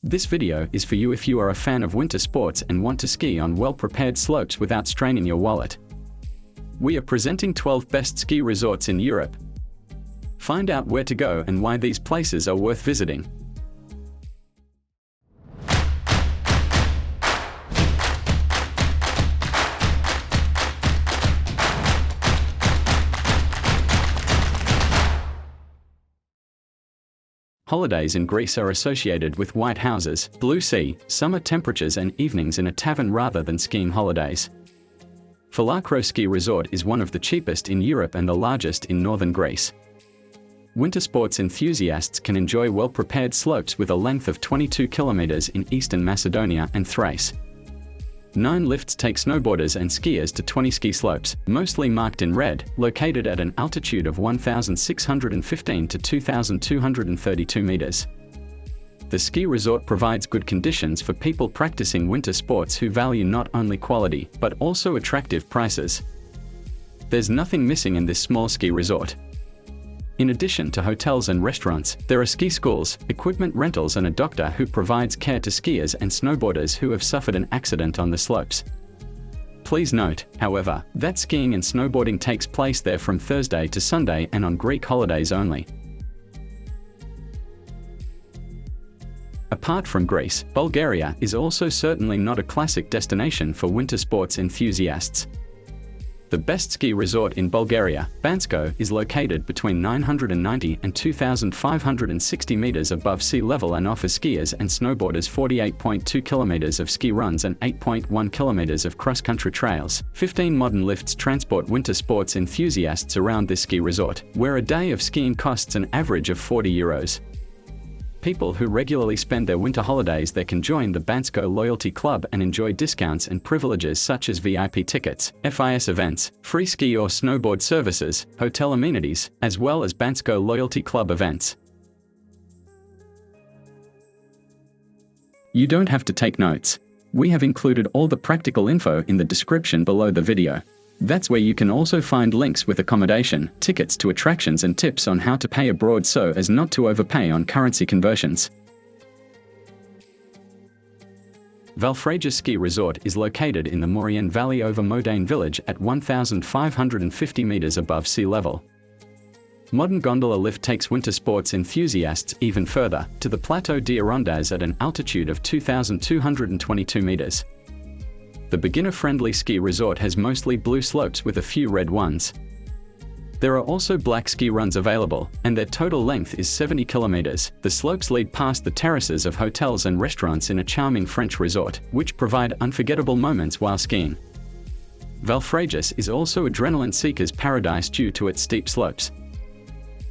This video is for you if you are a fan of winter sports and want to ski on well-prepared slopes without straining your wallet. We are presenting 12 best ski resorts in Europe. Find out where to go and why these places are worth visiting. Holidays in Greece are associated with white houses, blue sea, summer temperatures and evenings in a tavern rather than skiing holidays. Falakro ski resort is one of the cheapest in Europe and the largest in northern Greece. Winter sports enthusiasts can enjoy well-prepared slopes with a length of 22 kilometers in eastern Macedonia and Thrace. 9 lifts take snowboarders and skiers to 20 ski slopes, mostly marked in red, located at an altitude of 1,615 to 2,232 meters. The ski resort provides good conditions for people practicing winter sports who value not only quality, but also attractive prices. There's nothing missing in this small ski resort. In addition to hotels and restaurants, there are ski schools, equipment rentals and a doctor who provides care to skiers and snowboarders who have suffered an accident on the slopes. Please note, however, that skiing and snowboarding takes place there from Thursday to Sunday and on Greek holidays only. Apart from Greece, Bulgaria is also certainly not a classic destination for winter sports enthusiasts. The best ski resort in Bulgaria, Bansko, is located between 990 and 2,560 meters above sea level and offers skiers and snowboarders 48.2 kilometers of ski runs and 8.1 kilometers of cross-country trails. 15 modern lifts transport winter sports enthusiasts around this ski resort, where a day of skiing costs an average of €40. People who regularly spend their winter holidays there can join the Bansko Loyalty Club and enjoy discounts and privileges such as VIP tickets, FIS events, free ski or snowboard services, hotel amenities, as well as Bansko Loyalty Club events. You don't have to take notes. We have included all the practical info in the description below the video. That's where you can also find links with accommodation, tickets to attractions and tips on how to pay abroad so as not to overpay on currency conversions. Valfréjus ski resort is located in the Maurienne Valley over Modane village at 1,550 meters above sea level. Modern gondola lift takes winter sports enthusiasts even further, to the Plateau d'Arondaz at an altitude of 2,222 meters. The beginner-friendly ski resort has mostly blue slopes with a few red ones. There are also black ski runs available, and their total length is 70 kilometers. The slopes lead past the terraces of hotels and restaurants in a charming French resort, which provide unforgettable moments while skiing. Valfréjus is also adrenaline seekers' paradise due to its steep slopes.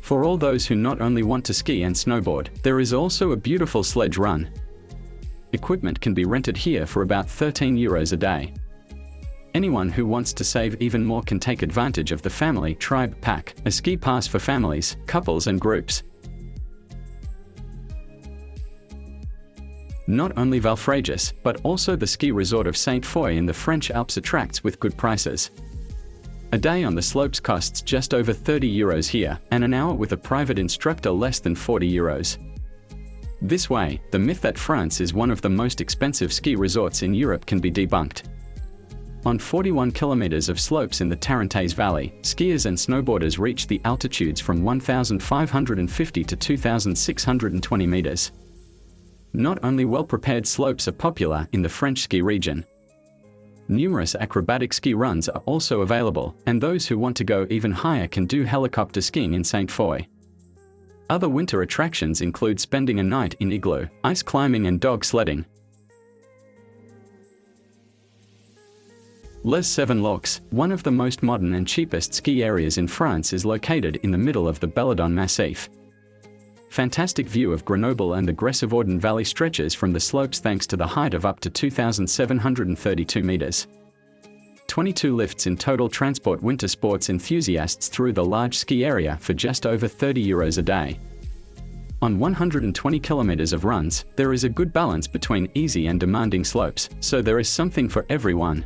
For all those who not only want to ski and snowboard, there is also a beautiful sledge run. Equipment can be rented here for about €13 a day. Anyone who wants to save even more can take advantage of the Family Tribe Pack, a ski pass for families, couples and groups. Not only Valfréjus, but also the ski resort of Sainte-Foy in the French Alps attracts with good prices. A day on the slopes costs just over €30 here, and an hour with a private instructor less than €40. This way, the myth that France is one of the most expensive ski resorts in Europe can be debunked. On 41 kilometers of slopes in the Tarentaise Valley, skiers and snowboarders reach the altitudes from 1,550 to 2,620 meters. Not only well-prepared slopes are popular in the French ski region. Numerous acrobatic ski runs are also available, and those who want to go even higher can do helicopter skiing in Sainte-Foy. Other winter attractions include spending a night in igloo, ice climbing and dog sledding. Les Seven Laux, one of the most modern and cheapest ski areas in France, is located in the middle of the Belladone Massif. Fantastic view of Grenoble and the Grèce-Aurdan Valley stretches from the slopes thanks to the height of up to 2,732 meters. 22 lifts in total transport winter sports enthusiasts through the large ski area for just over €30 a day. On 120 kilometers of runs, there is a good balance between easy and demanding slopes, so there is something for everyone.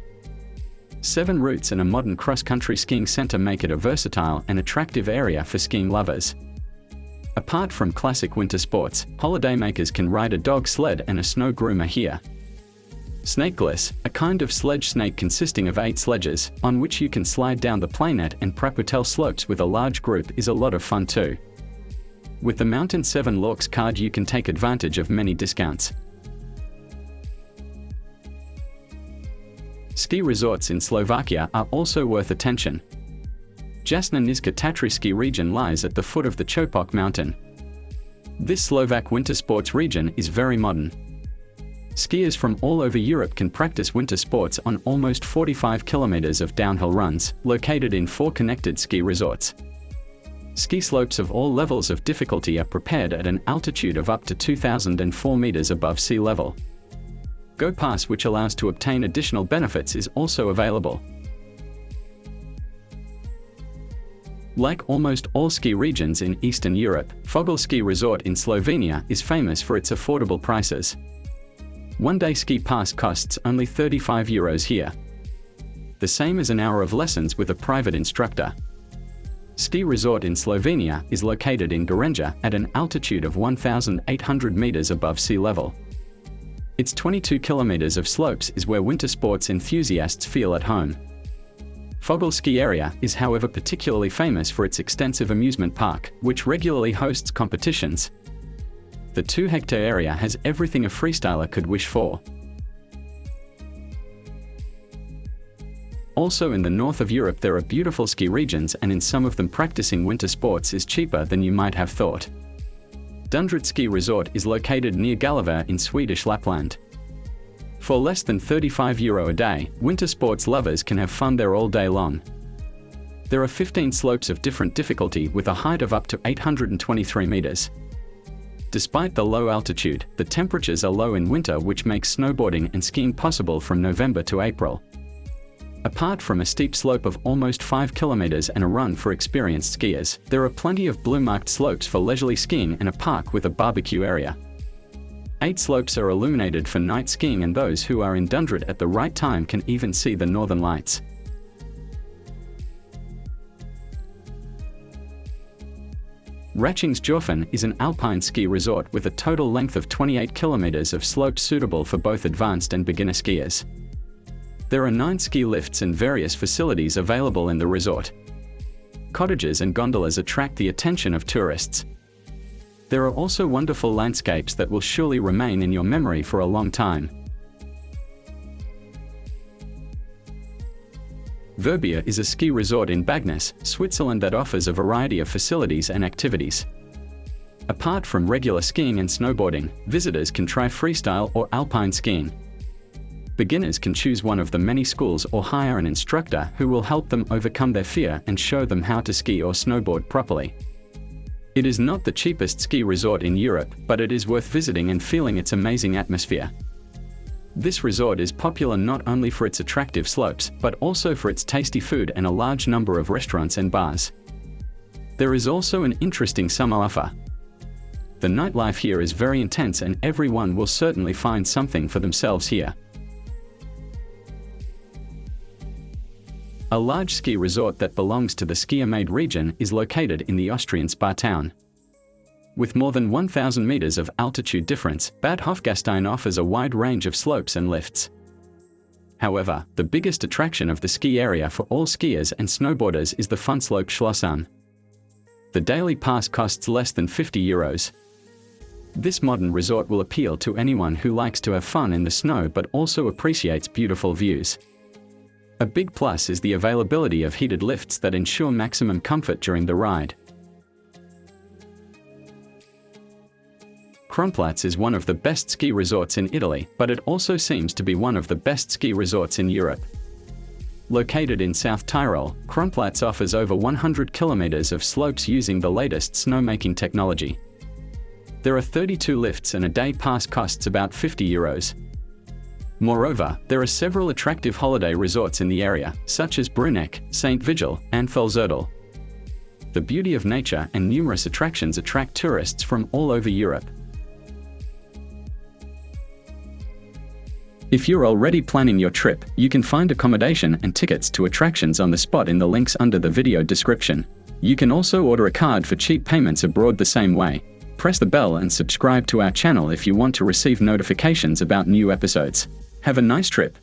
7 routes and a modern cross-country skiing center make it a versatile and attractive area for skiing lovers. Apart from classic winter sports, holidaymakers can ride a dog sled and a snow groomer here. Snakeless, a kind of sledge snake consisting of 8 sledges, on which you can slide down the planet and Praputel slopes with a large group, is a lot of fun too. With the Mountain 7 Laux card you can take advantage of many discounts. Ski resorts in Slovakia are also worth attention. Jasná Nízke Tatry ski region lies at the foot of the Chopok mountain. This Slovak winter sports region is very modern. Skiers from all over Europe can practice winter sports on almost 45 kilometers of downhill runs, located in 4 connected ski resorts. Ski slopes of all levels of difficulty are prepared at an altitude of up to 2,004 meters above sea level. Go Pass, which allows to obtain additional benefits, is also available. Like almost all ski regions in Eastern Europe, Vogel ski resort in Slovenia is famous for its affordable prices. One-day ski pass costs only €35 here. The same as an hour of lessons with a private instructor. Ski resort in Slovenia is located in Gorenja at an altitude of 1,800 meters above sea level. Its 22 kilometers of slopes is where winter sports enthusiasts feel at home. Vogel ski area is however particularly famous for its extensive amusement park, which regularly hosts competitions. The 2-hectare area has everything a freestyler could wish for. Also in the north of Europe there are beautiful ski regions, and in some of them practicing winter sports is cheaper than you might have thought. Dundret ski resort is located near Valfréjus in Swedish Lapland. For less than €35 a day, winter sports lovers can have fun there all day long. There are 15 slopes of different difficulty with a height of up to 823 meters. Despite the low altitude, the temperatures are low in winter, which makes snowboarding and skiing possible from November to April. Apart from a steep slope of almost 5 kilometers and a run for experienced skiers, there are plenty of blue-marked slopes for leisurely skiing and a park with a barbecue area. 8 slopes are illuminated for night skiing, and those who are in Dundret at the right time can even see the northern lights. Ratschings is an alpine ski resort with a total length of 28 kilometers of slopes suitable for both advanced and beginner skiers. There are 9 ski lifts and various facilities available in the resort. Cottages and gondolas attract the attention of tourists. There are also wonderful landscapes that will surely remain in your memory for a long time. Verbier is a ski resort in Bagnes, Switzerland that offers a variety of facilities and activities. Apart from regular skiing and snowboarding, visitors can try freestyle or alpine skiing. Beginners can choose one of the many schools or hire an instructor who will help them overcome their fear and show them how to ski or snowboard properly. It is not the cheapest ski resort in Europe, but it is worth visiting and feeling its amazing atmosphere. This resort is popular not only for its attractive slopes, but also for its tasty food and a large number of restaurants and bars. There is also an interesting summer offer. The nightlife here is very intense, and everyone will certainly find something for themselves here. A large ski resort that belongs to the skier-made region is located in the Austrian Spa town. With more than 1,000 meters of altitude difference, Bad Hofgastein offers a wide range of slopes and lifts. However, the biggest attraction of the ski area for all skiers and snowboarders is the fun slope Schlossan. The daily pass costs less than €50. This modern resort will appeal to anyone who likes to have fun in the snow but also appreciates beautiful views. A big plus is the availability of heated lifts that ensure maximum comfort during the ride. Kronplatz is one of the best ski resorts in Italy, but it also seems to be one of the best ski resorts in Europe. Located in South Tyrol, Kronplatz offers over 100 kilometers of slopes using the latest snowmaking technology. There are 32 lifts and a day pass costs about €50. Moreover, there are several attractive holiday resorts in the area, such as Bruneck, St. Vigil, and Felzerdel. The beauty of nature and numerous attractions attract tourists from all over Europe. If you're already planning your trip, you can find accommodation and tickets to attractions on the spot in the links under the video description. You can also order a card for cheap payments abroad the same way. Press the bell and subscribe to our channel if you want to receive notifications about new episodes. Have a nice trip.